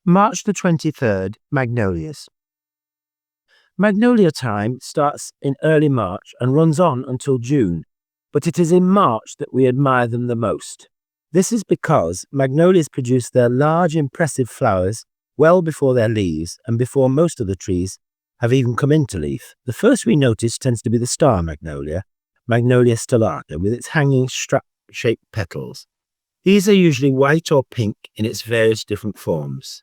March the 23rd, Magnolias. Magnolia time starts in early March and runs on until June, but it is in March that we admire them the most. This is because magnolias produce their large, impressive flowers well before their leaves and before most of the trees have even come into leaf. The first we notice tends to be the star magnolia, Magnolia stellata, with its hanging strap-shaped petals. These are usually white or pink in its various different forms.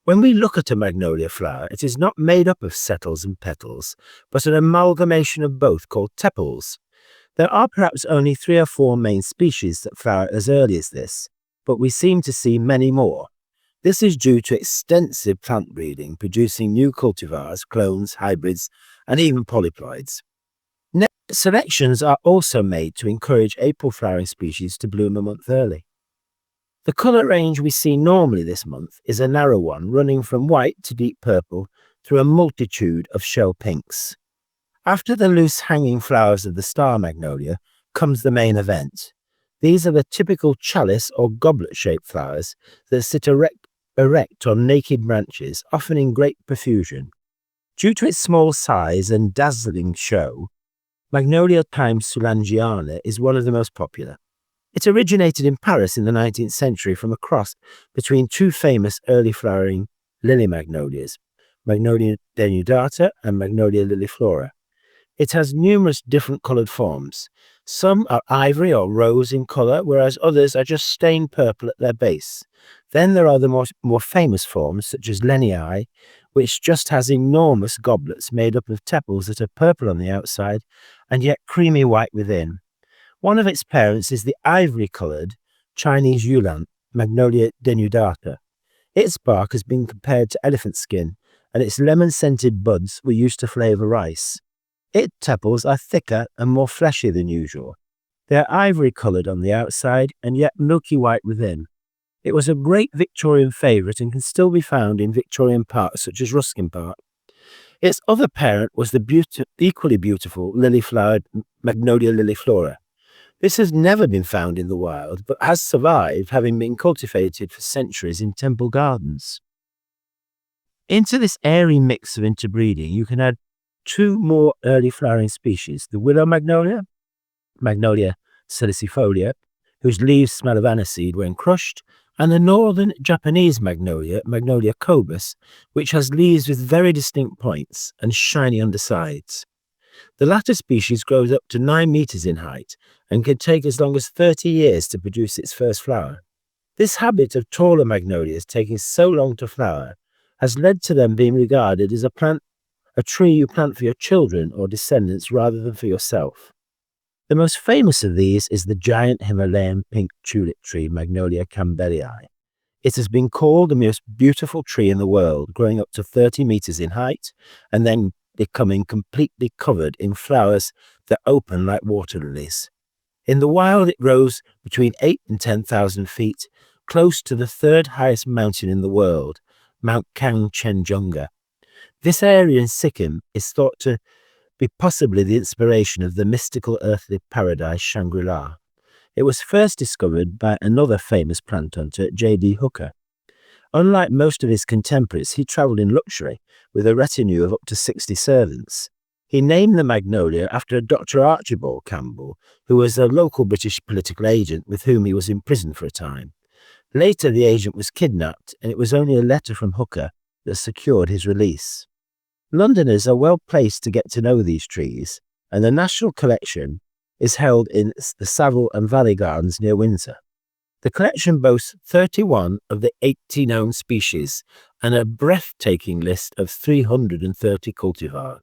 When we look at a magnolia flower, it is not made up of setals and petals, but an amalgamation of both called tepals. There are perhaps only 3 or 4 main species that flower as early as this, but we seem to see many more. This is due to extensive plant breeding, producing new cultivars, clones, hybrids, and even polyploids. Selections are also made to encourage April flowering species to bloom a month early. The colour range we see normally this month is a narrow one running from white to deep purple through a multitude of shell pinks. After the loose hanging flowers of the star magnolia comes the main event. These are the typical chalice or goblet-shaped flowers that sit erect on naked branches, often in great profusion. Due to its small size and dazzling show, Magnolia soulangeana is one of the most popular. It originated in Paris in the 19th century from a cross between 2 famous early flowering lily magnolias, Magnolia denudata and Magnolia liliflora. It has numerous different coloured forms. Some are ivory or rose in colour, whereas others are just stained purple at their base. Then there are the more famous forms, such as Lenii, which just has enormous goblets made up of tepals that are purple on the outside and yet creamy white within. One of its parents is the ivory-coloured Chinese Yulan, Magnolia denudata. Its bark has been compared to elephant skin, and its lemon-scented buds were used to flavour rice. Its tepals are thicker and more fleshy than usual. They are ivory-coloured on the outside and yet milky white within. It was a great Victorian favourite and can still be found in Victorian parks such as Ruskin Park. Its other parent was the equally beautiful lily-flowered Magnolia liliflora. This has never been found in the wild, but has survived, having been cultivated for centuries in temple gardens. Into this airy mix of interbreeding, you can add 2 more early flowering species, the willow magnolia, Magnolia salicifolia, whose leaves smell of aniseed when crushed, and the northern Japanese magnolia, Magnolia cobus, which has leaves with very distinct points and shiny undersides. The latter species grows up to 9 meters in height and can take as long as 30 years to produce its first flower. This habit of taller magnolias taking so long to flower has led to them being regarded as a tree you plant for your children or descendants rather than for yourself. The most famous of these is the giant Himalayan Pink Tulip tree, Magnolia campbellii. It has been called the most beautiful tree in the world, growing up to 30 meters in height and then becoming completely covered in flowers that open like water lilies. In the wild, it grows between 8 and 10,000 feet, close to the 3rd highest mountain in the world, Mount Kangchenjunga. This area in Sikkim is thought to be possibly the inspiration of the mystical earthly paradise Shangri-La. It was first discovered by another famous plant hunter, J.D. Hooker. Unlike most of his contemporaries, he travelled in luxury with a retinue of up to 60 servants. He named the magnolia after Dr. Archibald Campbell, who was a local British political agent with whom he was imprisoned for a time. Later, the agent was kidnapped, and it was only a letter from Hooker that secured his release. Londoners are well placed to get to know these trees, and the National Collection is held in the Savile and Valley Gardens near Windsor. The collection boasts 31 of the 80 known species and a breathtaking list of 330 cultivars.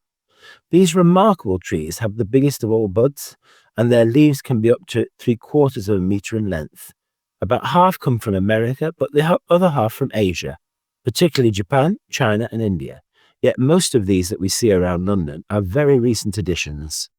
These remarkable trees have the biggest of all buds, and their leaves can be up to 3/4 of a meter in length. About half come from America, but the other half from Asia, particularly Japan, China, and India. Yet most of these that we see around London are very recent additions.